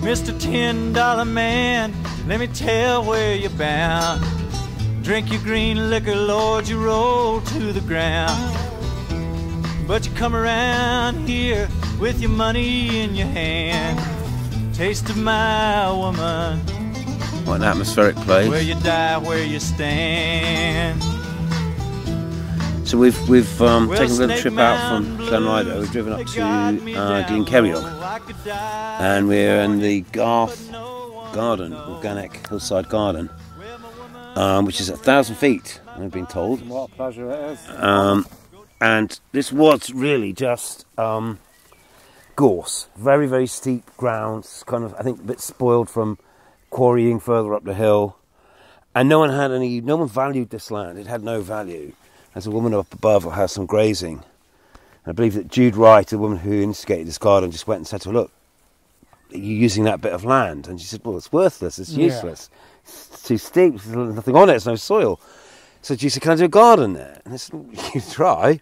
Mr. $10 man, let me tell where you're bound. Drink your green liquor, Lord, you roll to the ground. But you come around here with your money in your hand. Taste of my woman. What an atmospheric place. Where you die, where you stand. So we've taken a little trip out from Llanryddo. We've driven up to Glencerrig, and we're in the Garth Garden, organic hillside garden, which is 1,000 feet, I've been told. What a pleasure it is. And this was really just gorse, very, very steep grounds, kind of, I think, a bit spoiled from quarrying further up the hill. And no one valued this land. It had no value. As a woman up above has some grazing. And I believe that Jude Wright, the woman who instigated this garden, just went and said to her, look, are you using that bit of land? And she said, well, it's worthless, it's useless. It's too steep, there's nothing on it, there's no soil. So she said, can I do a garden there? And I said, you try.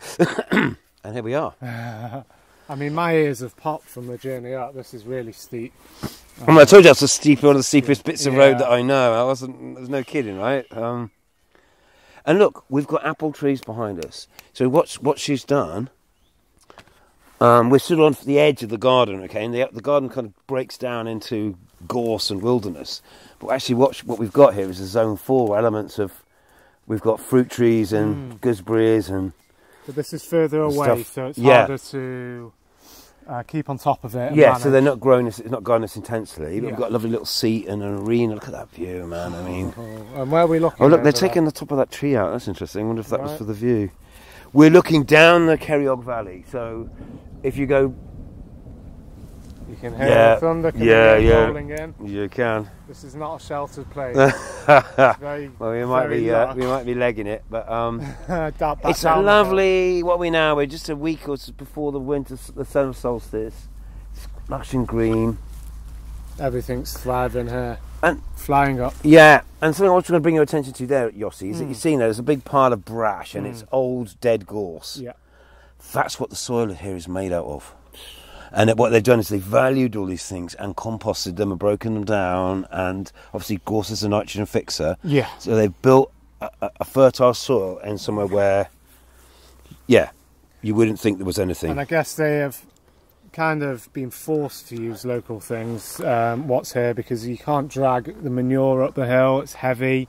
And here we are. I mean, my ears have popped from the journey up. This is really steep. I told you that's one of the steepest bits of road that I know. There's no kidding, right? And look, we've got apple trees behind us. So what she's done, we're still on the edge of the garden, okay? And the garden kind of breaks down into gorse and wilderness. But actually what we've got here is a zone 4 elements of, we've got fruit trees and gooseberries and but this is further away, stuff. so it's harder to keep on top of it. Yeah, manage. so they're not growing this, it's not growing this intensely. But we've got a lovely little seat and an arena. Look at that view, man. I mean, and where are we looking? Oh, look, they're taking the top of that tree out. That's interesting. I wonder if that was for the view. We're looking down the Cerrig Valley. So if you go, you can hear the thunder coming rolling in. You can. This is not a sheltered place. Very, well, we might be legging it, but it's a down lovely. What are we now? We're just a week or so before the summer solstice. It's lush and green. Everything's thriving here and flying up. Yeah, and something I was going to bring your attention to there, Yossi, is that you've seen there's a big pile of brash and it's old dead gorse. Yeah, that's what the soil here is made out of. And what they've done is they've valued all these things and composted them and broken them down. And obviously gorse is a nitrogen fixer. Yeah. So they've built a fertile soil in somewhere where, you wouldn't think there was anything. And I guess they have kind of been forced to use local things, what's here, because you can't drag the manure up the hill. It's heavy.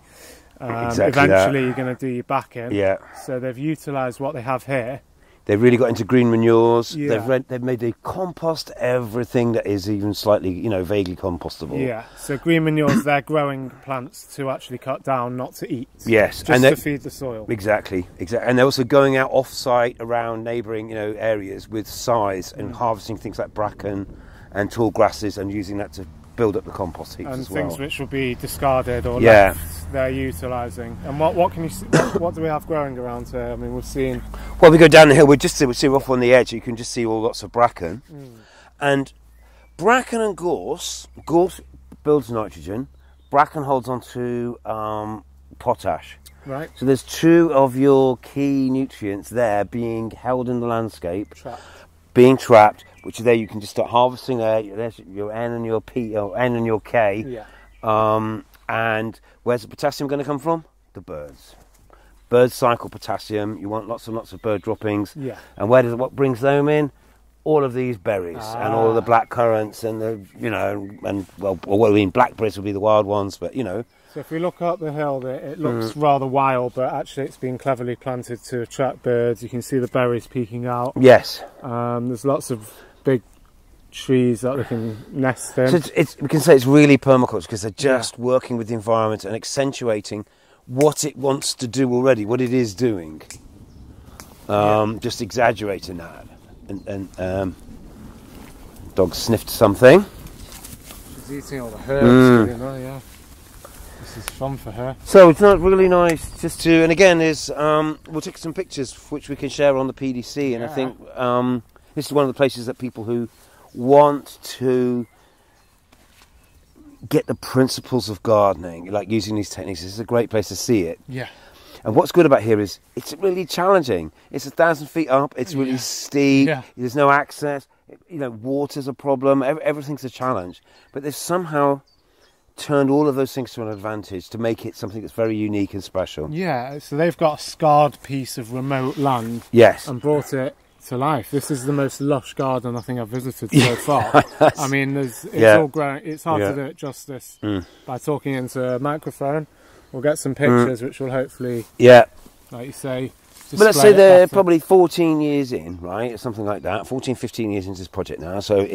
Eventually you're going to do your back in. Yeah. So they've utilised what they have here. They've really got into green manures. Yeah. They've made a compost everything that is even slightly, vaguely compostable. Yeah. So green manures, they're growing plants to actually cut down, not to eat. Yes, just to feed the soil. Exactly. And they're also going out off-site around neighbouring, areas with size and harvesting things like bracken and tall grasses and using that to build up the compost heaps and as well. Things which will be discarded or left, they're utilising. And what can you see, what do we have growing around here? I mean, we've seen. Well, we go down the hill. We see off on the edge. You can just see all lots of bracken, and bracken and gorse. Gorse builds nitrogen. Bracken holds on to potash. Right. So there's two of your key nutrients there being held in the landscape, being trapped. Which there you can just start harvesting there. There's your N and your P, or N and your K. Yeah. And where's the potassium going to come from? The birds. Birds cycle potassium. You want lots and lots of bird droppings. Yeah. And what brings them in? All of these berries and all of the black currants and blackberries would be the wild ones, but So if we look up the hill, it looks rather wild, but actually it's been cleverly planted to attract birds. You can see the berries peeking out. Yes. There's lots of big trees that they can nest in. So we can say it's really permaculture because they're just working with the environment and accentuating what it wants to do already, what it is doing. Just exaggerating that. And dog sniffed something. She's eating all the herbs, This is fun for her. So it's not really nice just to, and again, we'll take some pictures which we can share on the PDC, and I think this is one of the places that people who want to get the principles of gardening, like using these techniques, this is a great place to see it. Yeah. And what's good about here is it's really challenging. It's 1,000 feet up. It's really steep. Yeah. There's no access. You know, water's a problem. Everything's a challenge. But they've somehow turned all of those things to an advantage to make it something that's very unique and special. Yeah, so they've got a scarred piece of remote land. Yes. And brought it to life. This is the most lush garden I think I've visited so far. I mean, it's all grown. It's hard to do it justice by talking into a microphone. We'll get some pictures which will hopefully, like you say, but let's say they're probably 14 years in, right, or something like that. 14, 15 years into this project now, so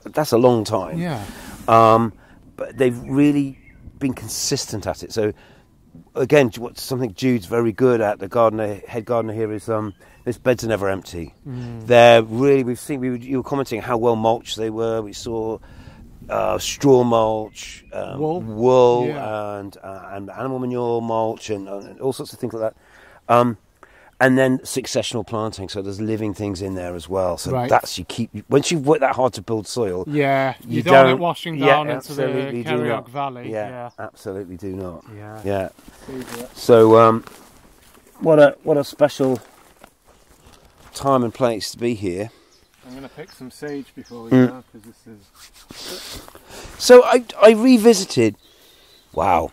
that's a long time. Yeah. But they've really been consistent at it. So again, something Jude's very good at, the head gardener here, is those beds are never empty. They're really, you were commenting how well mulched they were. We saw straw mulch, wool, and animal manure mulch, and all sorts of things like that. And then successional planting, so there's living things in there as well. So that's once you've worked that hard to build soil. Yeah, you don't want it washing down into the Kerryog Valley. Yeah, absolutely do not. Yeah. So what a special time and place to be here. I'm going to pick some sage before we go, because this is... So I revisited... Wow.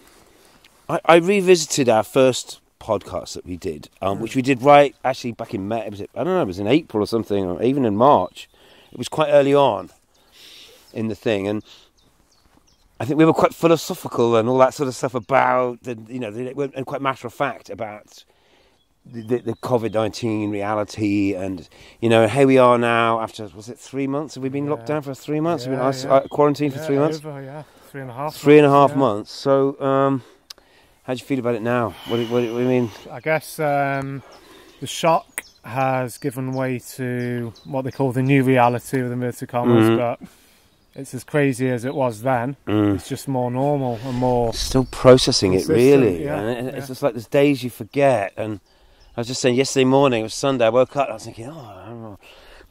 I revisited our first podcast that we did, which we did actually back in May. It was in April or something, or even in March. It was quite early on in the thing, and I think we were quite philosophical and all that sort of stuff about, and quite matter of fact about the COVID-19 reality, and here we are now after, was it 3 months? Have we been locked down for 3 months? We've been quarantined for 3 months? Over, 3.5 3 and a half months. So how do you feel about it now? What do you mean? I guess the shock has given way to what they call the new reality with inverted commas, but it's as crazy as it was then. It's just more normal and more... Still processing it, really. Yeah, and it's just like there's days you forget. And I was just saying, yesterday morning, it was Sunday, I woke up and I was thinking, I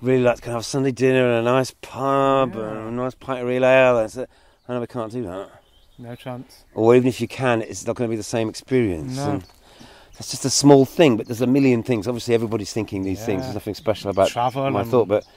really like to have a Sunday dinner and a nice pub and a nice pint of real ale. I know we can't do that. No chance. Or even if you can, it's not going to be the same experience. No. And that's just a small thing, but there's a million things. Obviously, everybody's thinking these things. There's nothing special about travel my thought, but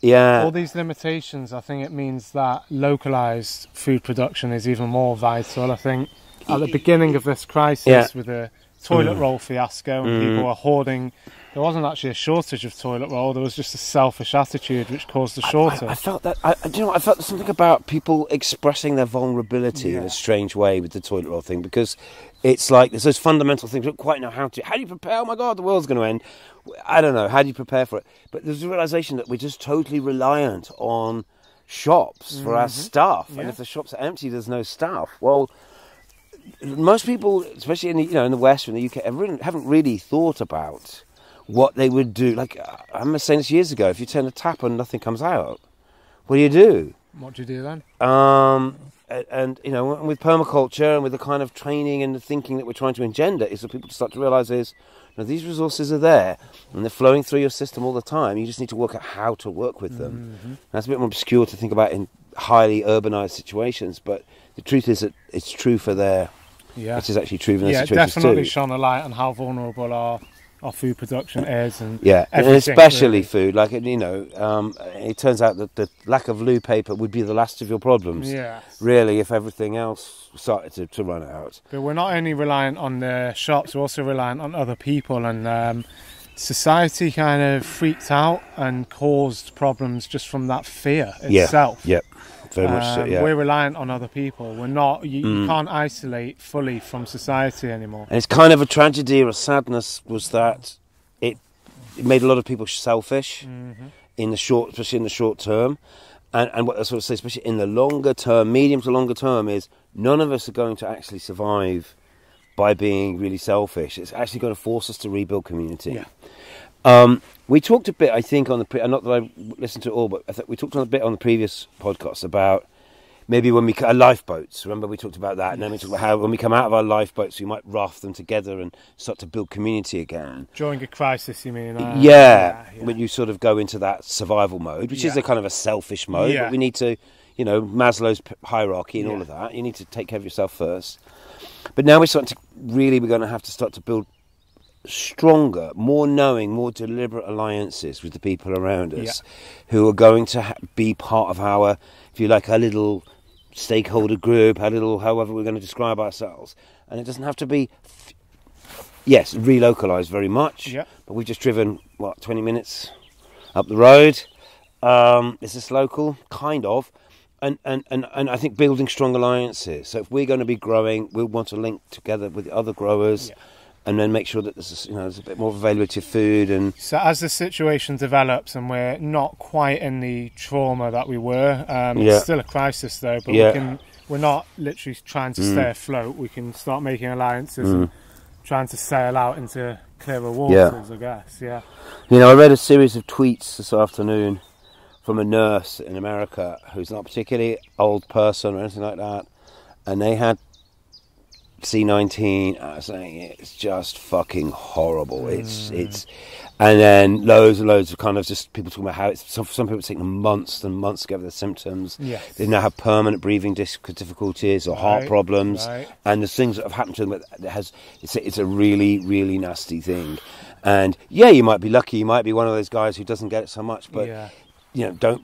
all these limitations, I think it means that localised food production is even more vital. I think at the beginning of this crisis with the toilet roll fiasco and people were hoarding, there wasn't actually a shortage of toilet roll, there was just a selfish attitude which caused the shortage. I felt that, I felt something about people expressing their vulnerability in a strange way with the toilet roll thing, because it's like there's those fundamental things. I don't quite know how do you prepare? Oh my God, the world's going to end. I don't know. How do you prepare for it? But there's a realisation that we're just totally reliant on shops for our stuff. And if the shops are empty, there's no stuff. Well, most people, especially in the West or in the UK, haven't really thought about what they would do. Like, I remember saying this years ago, if you turn a tap and nothing comes out, what do? What do you do then? And with permaculture and with the kind of training and the thinking that we're trying to engender, is for people to start to realise these resources are there and they're flowing through your system all the time. You just need to work out how to work with them. That's a bit more obscure to think about in highly urbanised situations, but the truth is that it's true for their... Which is actually true for their situations too. It definitely shone a light on how vulnerable our food production is, and and especially food. Like it turns out that the lack of loo paper would be the last of your problems. Really, if everything else started to run out. But we're not only reliant on the shops; we're also reliant on other people, and society kind of freaked out and caused problems just from that fear itself. Very much so, We're reliant on other people. We're not. You can't isolate fully from society anymore. And it's kind of a tragedy or a sadness was that it made a lot of people selfish especially in the short term. And what I sort of say, especially in the longer term, medium to longer term, is none of us are going to actually survive by being really selfish. It's actually going to force us to rebuild community. We talked a bit, I think, on the not that I listened to it all, but I think we talked a bit on the previous podcast about maybe when we lifeboats. Remember, we talked about that, and then we talked about how when we come out of our lifeboats, we might raft them together and start to build community again. During a crisis, you mean? When you sort of go into that survival mode, which is a kind of a selfish mode, but we need to, Maslow's hierarchy and all of that. You need to take care of yourself first. But now we're going to have to start to build stronger, more knowing, more deliberate alliances with the people around us, who are going to be part of our, if you like, our little stakeholder group, our little, however we're going to describe ourselves. And it doesn't have to be, yes, relocalised very much, but we've just driven, 20 minutes up the road. Is this local? Kind of. And I think building strong alliances. So if we're going to be growing, we'll want to link together with the other growers. And then make sure that there's a bit more availability of food. And so as the situation develops and we're not quite in the trauma that we were, it's still a crisis though, but we're not literally trying to stay afloat. We can start making alliances and trying to sail out into clearer waters, I guess. You know, I read a series of tweets this afternoon from a nurse in America who's not a particularly old person or anything like that, and they had C19 saying it's just fucking horrible. It's and then loads and loads of kind of just people talking about how it's some people it's taking them months and months to get over the symptoms. They now have permanent breathing difficulties or heart problems, and there's things that have happened to them that it's a really, really nasty thing. And you might be lucky, you might be one of those guys who doesn't get it so much, but you know,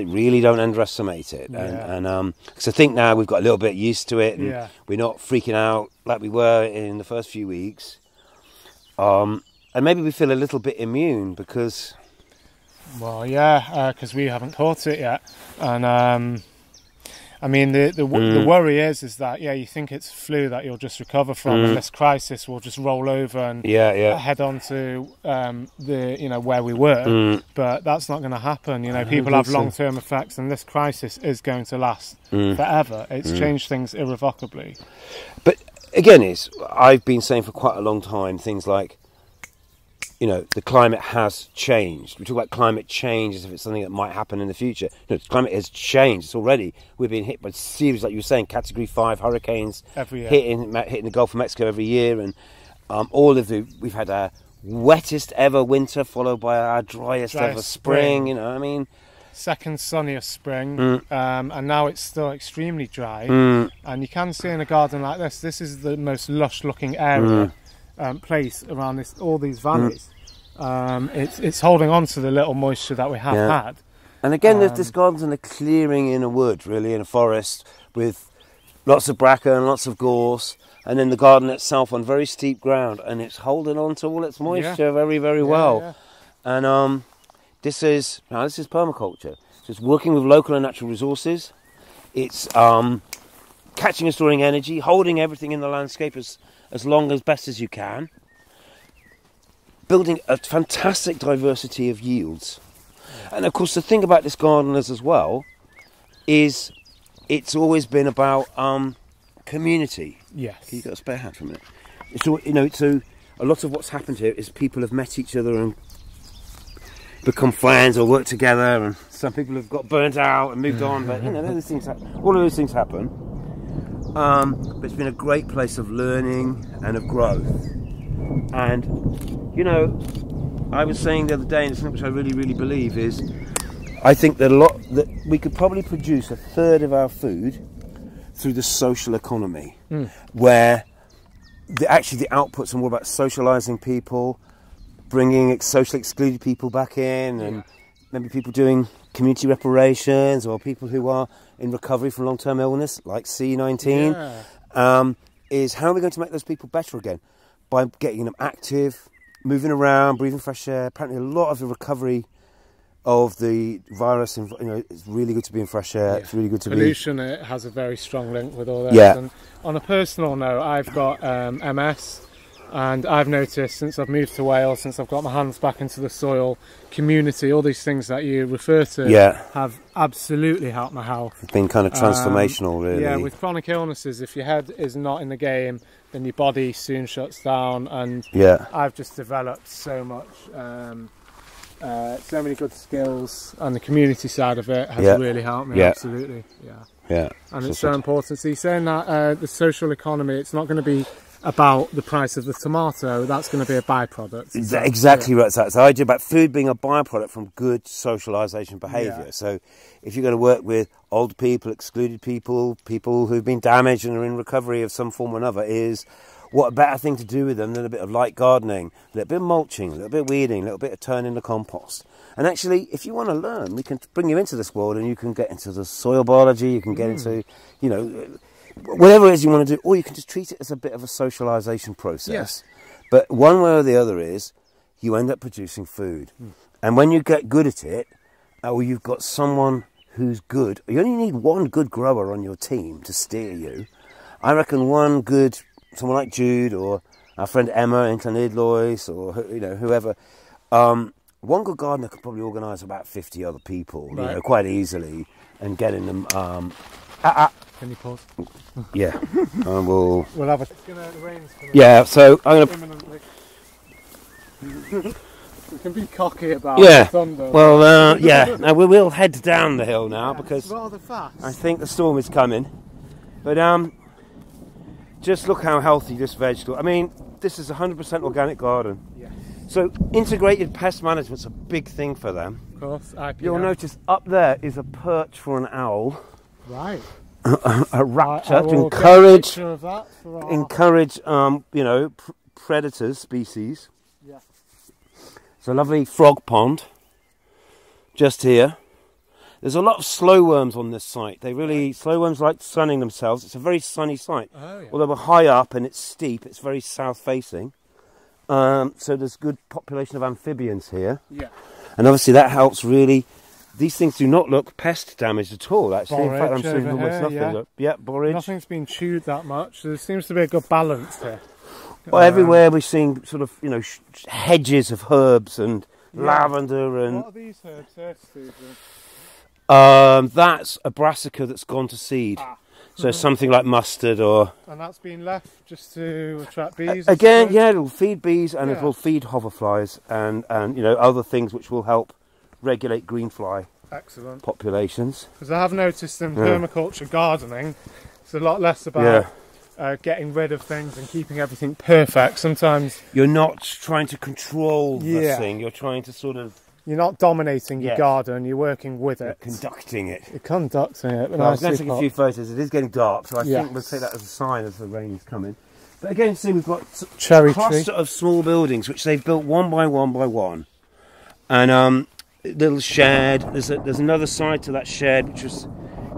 really don't underestimate it. And because I think now we've got a little bit used to it, and we're not freaking out like we were in the first few weeks. And maybe we feel a little bit immune because... Well, because we haven't caught it yet. And I mean, the worry is that you think it's flu that you'll just recover from, and this crisis will just roll over and head on to where we were. But that's not going to happen. You know, people have long-term effects, and this crisis is going to last forever. It's changed things irrevocably. But again, I've been saying for quite a long time things like, you know, the climate has changed. We talk about climate change as if it's something that might happen in the future. No, the climate has changed. It's already, we've been hit by series, like you were saying, Category 5 hurricanes hitting the Gulf of Mexico every year, and we've had our wettest ever winter followed by our driest ever spring. You know, I mean, second sunniest spring, and now it's still extremely dry. And you can see in a garden like this is the most lush-looking area. Place around all these valleys. It's holding on to the little moisture that we have had. And again, there's this garden's in a clearing in a wood, really, in a forest with lots of bracken, lots of gorse, and then the garden itself on very steep ground, and it's holding on to all its moisture very, very well. And this is permaculture. So it's working with local and natural resources. It's catching and storing energy, holding everything in the landscape as long as best as you can, building a fantastic diversity of yields. And of course the thing about this gardeners as well is it's always been about community. Can you get a spare hat for a minute? So a lot of what's happened here is people have met each other and become friends or worked together, and some people have got burnt out and moved on, but you know, all of those things happen. But it's been a great place of learning and of growth. And, you know, I was saying the other day, and something which I really, really believe is, I think that that we could probably produce a third of our food through the social economy, where the outputs are more about socialising people, bringing socially excluded people back in, and maybe people doing community reparations, or people who are in recovery from long-term illness, like C19, is how are we going to make those people better again? By getting them active, moving around, breathing fresh air. Apparently a lot of the recovery of the virus, and you know, it's really good to be in fresh air. It's really good to pollution. It has a very strong link with all that. And on a personal note, I've got MS. And I've noticed since I've moved to Wales, since I've got my hands back into the soil, community, all these things that you refer to have absolutely helped my health. It's been kind of transformational, really. Yeah, with chronic illnesses, if your head is not in the game, then your body soon shuts down. And I've just developed so much, so many good skills, and the community side of it has really helped me, absolutely. And it's so important. So you're saying that the social economy, it's not going to be about the price of the tomato, that's going to be a byproduct. Exactly right. So the idea about food being a byproduct from good socialisation behaviour. Yeah. So if you're going to work with old people, excluded people, people who've been damaged and are in recovery of some form or another, is what a better thing to do with them than a bit of light gardening, a little bit of mulching, a little bit of weeding, a little bit of turning the compost. And actually, if you want to learn, we can bring you into this world and you can get into the soil biology, you can get into, you know, whatever it is you want to do, or you can just treat it as a bit of a socialisation process. Yes. But one way or the other is you end up producing food. And when you get good at it, or you've got someone who's good, you only need one good grower on your team to steer you. I reckon one good, someone like Jude or our friend Emma in Llanidloes, or you know, whoever, one good gardener could probably organise about 50 other people, you know, quite easily, and getting them. Can you pause? Yeah, we'll have a. It's gonna, the rain's coming. Yeah, so I'm gonna. Imminently. We can be cocky about thunder. Well, yeah. Now we will head down the hill now because rather fast. I think the storm is coming. But just look how healthy this vegetable. I mean, this is 100% organic garden. Yeah. So integrated pest management's a big thing for them. Of course. IPL. You'll notice up there is a perch for an owl. Right. A raptor to encourage, you know, predators species. Yeah. It's a lovely frog pond just here. There's a lot of slow worms on this site. Slow worms like sunning themselves. It's a very sunny site. Oh, yeah. Although we're high up and it's steep, it's very south facing. So there's good population of amphibians here. Yeah. And obviously that helps really. These things do not look pest damaged at all, actually. Borage, in fact, I'm seeing almost nothing. Yeah, borage. Nothing's been chewed that much. There seems to be a good balance here. Well, everywhere we're seeing sort of, you know, hedges of herbs and lavender and. What are these herbs here, Stephen? That's a brassica that's gone to seed. So something like mustard or. And that's been left just to attract bees. Again, yeah, it'll feed bees and it will feed hoverflies and you know, other things which will help regulate greenfly populations. Because I have noticed in permaculture gardening, it's a lot less about getting rid of things and keeping everything perfect. Sometimes you're not trying to control the thing, you're trying to sort of. You're not dominating your garden, you're working with it. You're conducting it. You're conducting it. Well, I was going to take a few photos. It is getting dark, so I think we'll take that as a sign as the rain's coming. But again, see, we've got a cluster of small buildings which they've built one by one by one. And little shed. There's another side to that shed which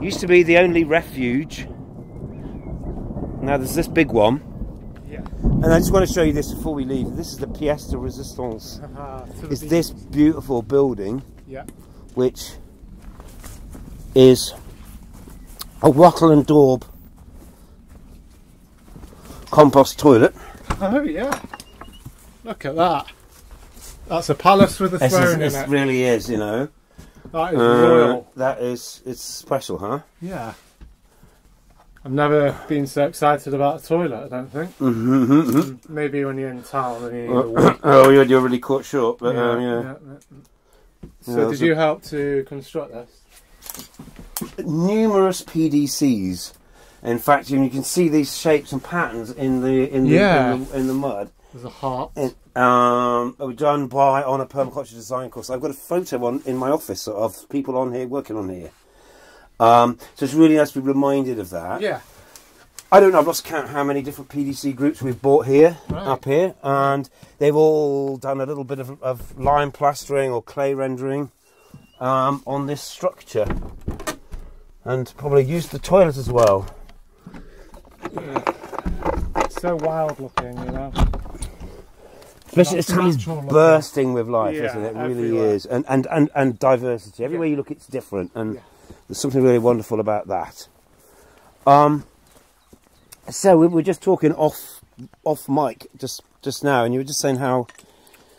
used to be the only refuge. Now there's this big one. Yeah. And I just want to show you this before we leave. This is the pièce de résistance. It's this beautiful building, which is a wattle and daub compost toilet. Oh yeah! Look at that. That's a palace with a throne in it. It really is, you know. That is royal. It's special, huh? Yeah. I've never been so excited about a toilet, I don't think. Maybe when you're in town and you need a week. Oh, you're really caught short, but So did you help to construct this? Numerous PDCs. In fact, you can see these shapes and patterns in the mud. There's a heart. Were done on a permaculture design course. I've got a photo in my office of people on here working on here. So it's really nice to be reminded of that. Yeah. I don't know, I've lost count how many different PDC groups we've bought here, up here, and they've all done a little bit of lime plastering or clay rendering on this structure, and probably used the toilet as well. Yeah. It's so wild looking, you know. Especially this time it's bursting with life, isn't it? It really is, and diversity. Everywhere you look, it's different, and there's something really wonderful about that. So we were just talking off mic just now, and you were just saying how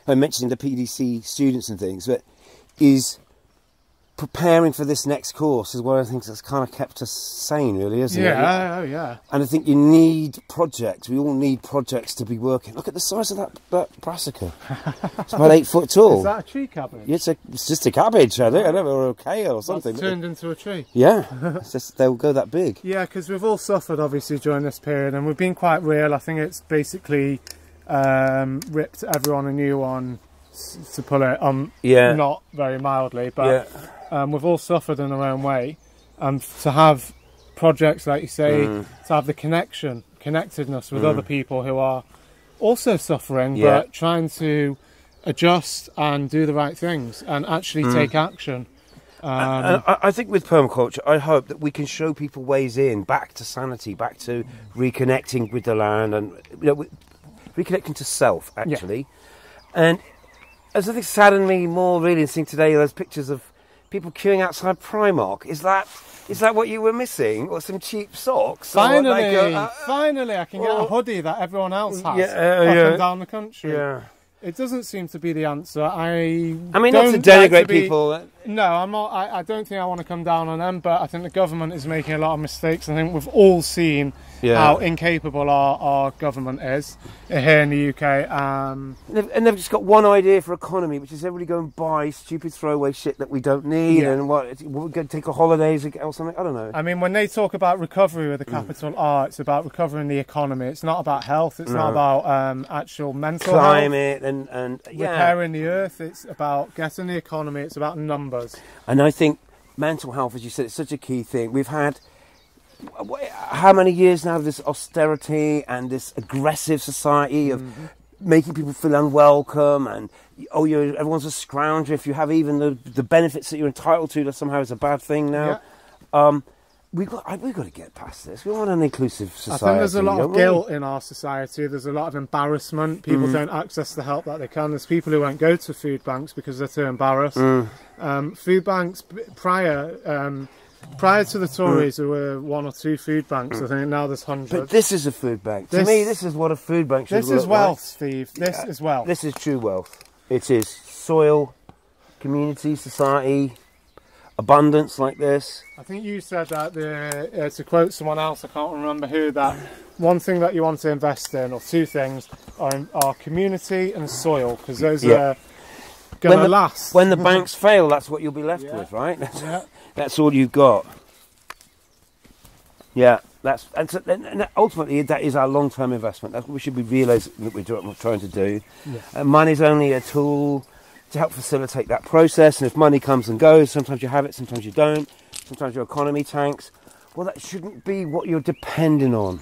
I mentioned the PDC students and things, but preparing for this next course is one of the things that's kind of kept us sane, really, isn't it? Yeah. And I think you need projects. We all need projects to be working. Look at the size of that brassica. It's about 8 foot tall. Is that a tree cabbage? Yeah, it's just a cabbage, I don't know, or a kale or something. It's turned into a tree. Yeah, they'll go that big. Yeah, because we've all suffered, obviously, during this period, and we've been quite real. I think it's basically ripped everyone a new one, to put it not very mildly, but we've all suffered in our own way, and to have projects, like you say, to have the connectedness with other people who are also suffering, but trying to adjust and do the right things and actually take action. I think with permaculture, I hope that we can show people ways back to sanity, back to reconnecting with the land, and reconnecting to self, actually. And there's nothing saddened me more really than seeing today those pictures of people queuing outside Primark. Is that what you were missing, or some cheap socks? Finally, finally, I can get a hoodie that everyone else has up and down the country. Yeah. It doesn't seem to be the answer. I mean, not to denigrate people. No, I'm not. I don't think I want to come down on them, but I think the government is making a lot of mistakes. I think we've all seen how incapable our government is here in the UK. And they've just got one idea for economy, which is everybody go and buy stupid throwaway shit that we don't need, and we're going to take a holidays or something. I don't know. I mean, when they talk about recovery with a capital R, it's about recovering the economy. It's not about health. It's not about actual mental climate health. And repairing the earth. It's about getting the economy. It's about numbers. And I think mental health, as you said, it's such a key thing. We've had how many years now of this austerity and this aggressive society of making people feel unwelcome, and everyone's a scrounger if you have even the benefits that you're entitled to. That somehow is a bad thing now. We've got to get past this. We want an inclusive society. I think there's a lot of guilt in our society. There's a lot of embarrassment. People don't access the help that they can. There's people who won't go to food banks because they're too embarrassed. Food banks prior to the Tories, there were 1 or 2 food banks. I think now there's hundreds. But this is a food bank. To me, this is what a food bank should look like. This is wealth, Steve. This is wealth. This is true wealth. It is soil, community, society, abundance like this. I think you said that, to quote someone else, I can't remember who, that one thing that you want to invest in, or 2 things, are community and soil, because those are going to last. When the banks fail, that's what you'll be left with, right? That's all you've got. Yeah, and ultimately that is our long-term investment. That's what we should be realising that we're trying to do. Money's only a tool to help facilitate that process, and if money comes and goes, sometimes you have it, sometimes you don't, sometimes your economy tanks. Well, that shouldn't be what you're depending on.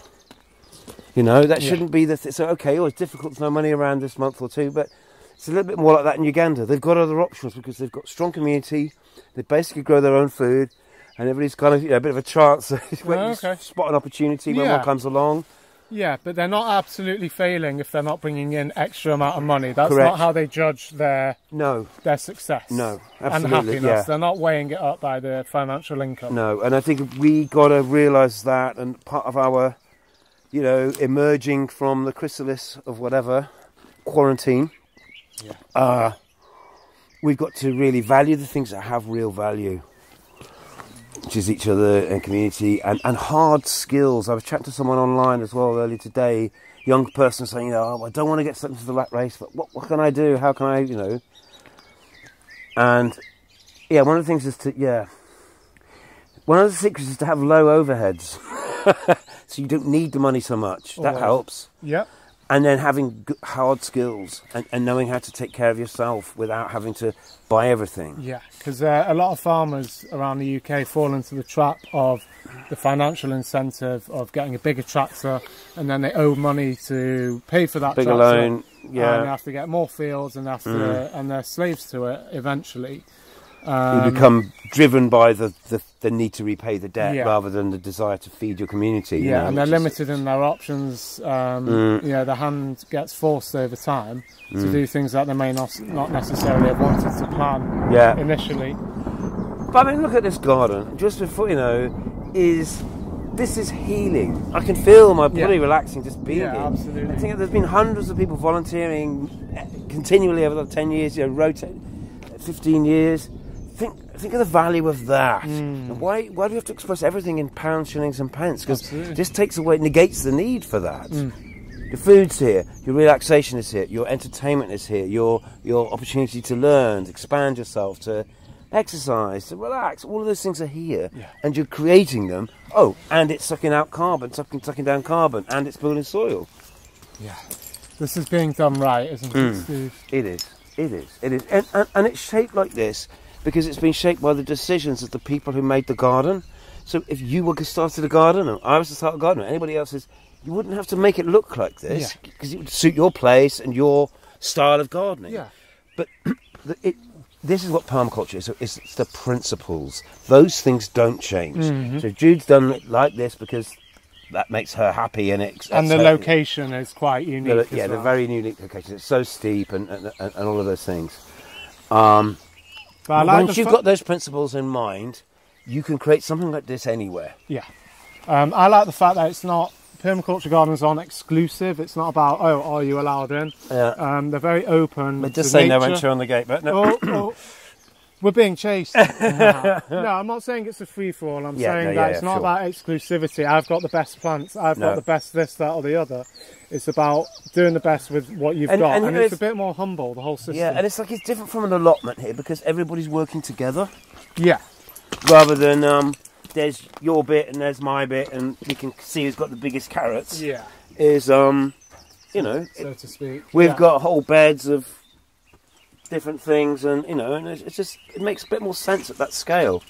That shouldn't be the so okay, it's difficult, there's no money around this month or 2, but it's a little bit more like that in Uganda. They've got other options because they've got strong community, they basically grow their own food, and everybody's kind of a bit of a chance to spot an opportunity when one comes along. Yeah, but they're not absolutely failing if they're not bringing in extra amount of money. That's not how they judge their success. No, absolutely. And happiness. Yeah. They're not weighing it up by the financial income. No, and I think we got to realise that, and part of our, emerging from the chrysalis of whatever, quarantine, we've got to really value the things that have real value, which is each other and community, and hard skills. I was chatting to someone online as well earlier today, young person saying, I don't want to get stuck into the rat race, but what can I do? How can I, And, one of the things is one of the secrets is to have low overheads. So you don't need the money so much. That helps. Yeah. And then having hard skills and knowing how to take care of yourself without having to buy everything. Yeah, because a lot of farmers around the UK fall into the trap of the financial incentive of getting a bigger tractor, and then they owe money to pay for that bigger tractor. Loan, and they have to get more fields, and and they're slaves to it eventually. You become driven by the need to repay the debt rather than the desire to feed your community. And they're limited in their options. The hand gets forced over time to do things that they may not necessarily have wanted to plan initially. But I mean, look at this garden. Just before this is healing. I can feel my body relaxing just being here. Absolutely. I think there's been hundreds of people volunteering continually over the 10 years, rotate 15 years. think of the value of that. And why do we have to express everything in pounds, shillings and pence? Because this takes away, negates the need for that. Your food's here, your relaxation is here, your entertainment is here, your opportunity to learn, to expand yourself, to exercise, to relax. All of those things are here, and you're creating them. Oh, and it's sucking out carbon, sucking down carbon, and it's building soil. Yeah, this is being done right, isn't it, Steve? It is. And it's shaped like this because it's been shaped by the decisions of the people who made the garden. So if you were to start a garden, or I was to start a garden, or anybody else's, you wouldn't have to make it look like this because it would suit your place and your style of gardening. Yeah. But this is what permaculture is. So it's the principles. Those things don't change. So Jude's done it like this because that makes her happy, and the location is quite unique. The very unique location. It's so steep and all of those things. But once you've got those principles in mind, you can create something like this anywhere. Yeah. I like the fact that it's not, permaculture gardens aren't exclusive. It's not about, are you allowed in? Yeah. They're very open. But just say no entry on the gate, but no. We're being chased. No, I'm not saying it's a free-for-all. I'm saying that it's not about exclusivity. I've got the best plants. I've got the best this, that or the other. It's about doing the best with what you've got. And it's a bit more humble, the whole system. Yeah, and it's like it's different from an allotment here because everybody's working together. Yeah. Rather than there's your bit and there's my bit and you can see who's got the biggest carrots. Yeah. Is, so to speak. We've got whole beds of different things, and and it makes a bit more sense at that scale.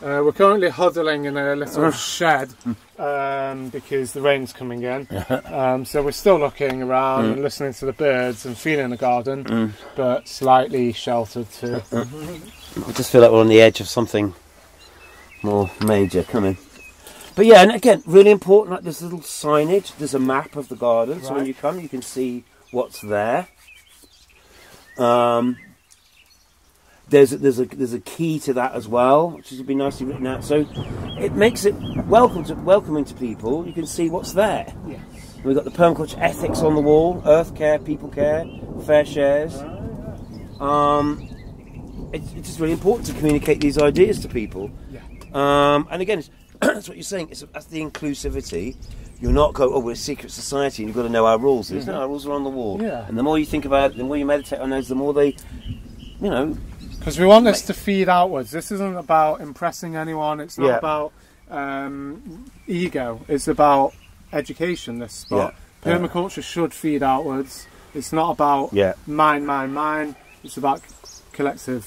We're currently huddling in a little shed because the rain's coming in. So we're still looking around and listening to the birds and feeling the garden, but slightly sheltered too. I just feel like we're on the edge of something more major coming. But yeah, and again, really important, like there's little signage, there's a map of the garden, so when you come you can see what's there. There's a key to that as well, which would be nicely written out. So it makes it welcoming to people. You can see what's there. Yeah. We've got the permaculture ethics on the wall: earth care, people care, fair shares. It's just really important to communicate these ideas to people. Yeah. And again, that's what you're saying. That's the inclusivity. You're not going, we're a secret society and you've got to know our rules. No, our rules are on the wall. Yeah. And the more you think about it, the more you meditate on those, the more they, Because we want this to feed outwards. This isn't about impressing anyone. It's not about ego. It's about education, this spot. Yeah. Permaculture should feed outwards. It's not about mine. It's about collective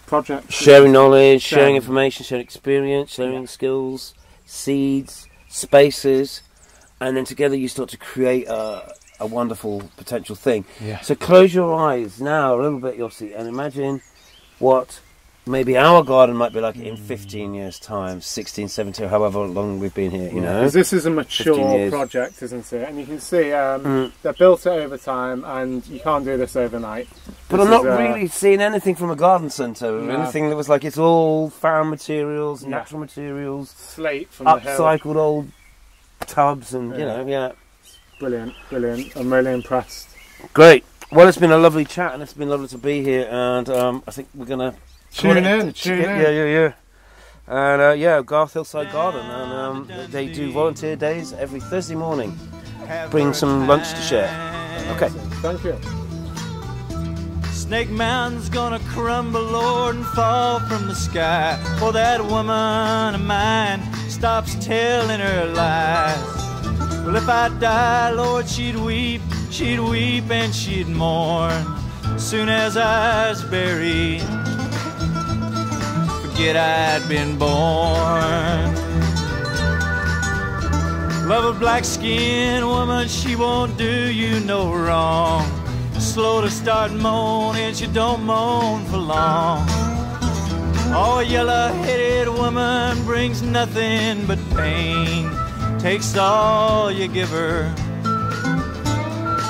projects. Sharing knowledge, sharing information, sharing experience, sharing skills, seeds, spaces. And then together you start to create a wonderful potential thing. Yeah. So close your eyes now a little bit, Yossi, and imagine what maybe our garden might be like in 15 years' time, 16, 17, however long we've been here, Because this is a mature project, isn't it? And you can see they're built it over time, and you can't do this overnight. But I'm not really seeing anything from a garden centre, or anything that was like, it's all farm materials, natural materials, slate from the hill, upcycled old tubs, and Brilliant. I'm really impressed. Great. Well, it's been a lovely chat, and it's been lovely to be here, and I think we're going to tune in. Yeah. And Garth Hillside Garden, and they do volunteer days every Thursday morning. Bring some lunch to share. Okay. Thank you. Snake Mountain's gonna crumble, Lord, and fall from the sky, for that woman of mine stops telling her lies. Well, if I die, Lord, she'd weep and she'd mourn. Soon as I was buried, forget I'd been born. Love a black-skinned woman, she won't do you no wrong. Slow to start moaning, she don't moan for long. Oh, a yellow-headed woman brings nothing but pain. Takes all you give her,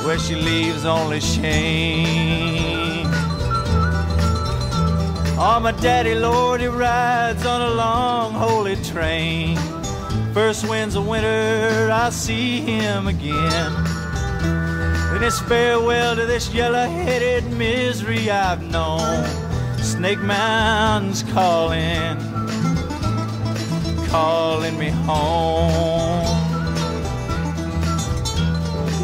where she leaves only shame. Oh, my daddy, Lord, he rides on a long holy train. First winds of winter, I see him again. And it's farewell to this yellow-headed misery I've known. Snake Mountain's calling, calling me home.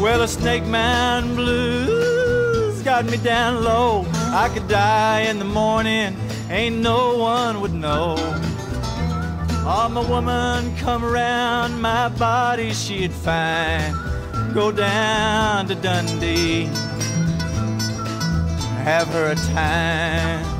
Well, the Snake Mountain blues got me down low. I could die in the morning, ain't no one would know. Oh, my woman come around, my body she'd find. Go down to Dundee, have her a time.